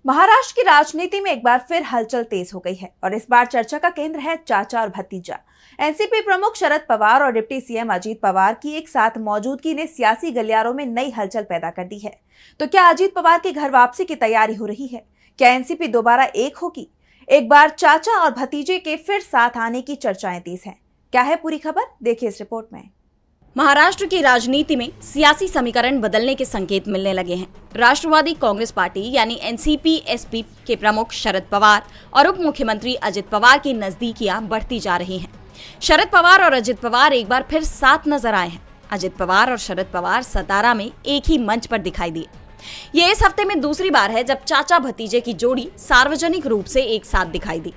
महाराष्ट्र की राजनीति में एक बार फिर हलचल तेज हो गई है और इस बार चर्चा का केंद्र है चाचा और भतीजा। एनसीपी प्रमुख शरद पवार और डिप्टी सीएम अजीत पवार की एक साथ मौजूदगी ने सियासी गलियारों में नई हलचल पैदा कर दी है। तो क्या अजीत पवार की घर वापसी की तैयारी हो रही है? क्या एनसीपी दोबारा एक होगी? एक बार चाचा और भतीजे के फिर साथ आने की चर्चाएं तेज हैं। क्या है पूरी खबर, देखिए इस रिपोर्ट में। महाराष्ट्र की राजनीति में सियासी समीकरण बदलने के संकेत मिलने लगे हैं। राष्ट्रवादी कांग्रेस पार्टी यानी एनसीपी-एसपी के प्रमुख शरद पवार और उप मुख्यमंत्री अजित पवार की नजदीकियां बढ़ती जा रही हैं। शरद पवार और अजित पवार एक बार फिर साथ नजर आए हैं। अजित पवार और शरद पवार सतारा में एक ही मंच पर दिखाई दिए। ये इस हफ्ते में दूसरी बार है जब चाचा भतीजे की जोड़ी सार्वजनिक रूप से एक साथ दिखाई दी।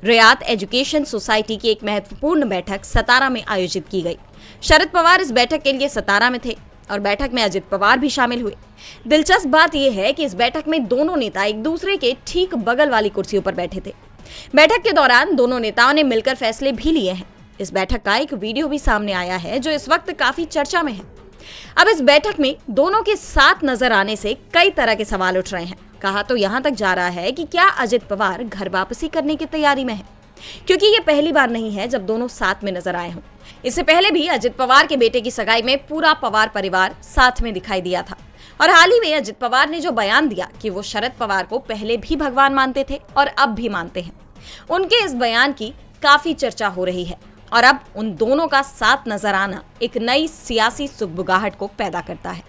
रियात एजुकेशन सोसाइटी की एक महत्वपूर्ण बैठक सतारा में आयोजित की गई। शरद पवार इस बैठक के लिए सतारा में थे और बैठक में अजित पवार भी शामिल हुए। दिलचस्प बात यह है कि इस बैठक में दोनों नेता एक दूसरे के ठीक बगल वाली कुर्सियों पर बैठे थे। बैठक के दौरान दोनों नेताओं ने मिलकर फैसले भी लिए हैं। इस बैठक का एक वीडियो भी सामने आया है जो इस वक्त काफी चर्चा में है। अब इस बैठक में दोनों के साथ नजर आने से कई तरह के सवाल उठ रहे हैं। कहा तो यहां तक जा रहा है कि क्या अजित पवार घर वापसी करने की तैयारी में है, क्योंकि ये पहली बार नहीं है जब दोनों साथ में नजर आए हों। इससे पहले भी अजित पवार के बेटे की सगाई में पूरा पवार परिवार साथ में दिखाई दिया था। और हाल ही में अजित पवार ने जो बयान दिया कि वो शरद पवार को पहले भी भगवान मानते थे और अब भी मानते हैं, उनके इस बयान की काफी चर्चा हो रही है। और अब उन दोनों का साथ नजर आना एक नई सियासी सुगबुगाहट को पैदा करता है।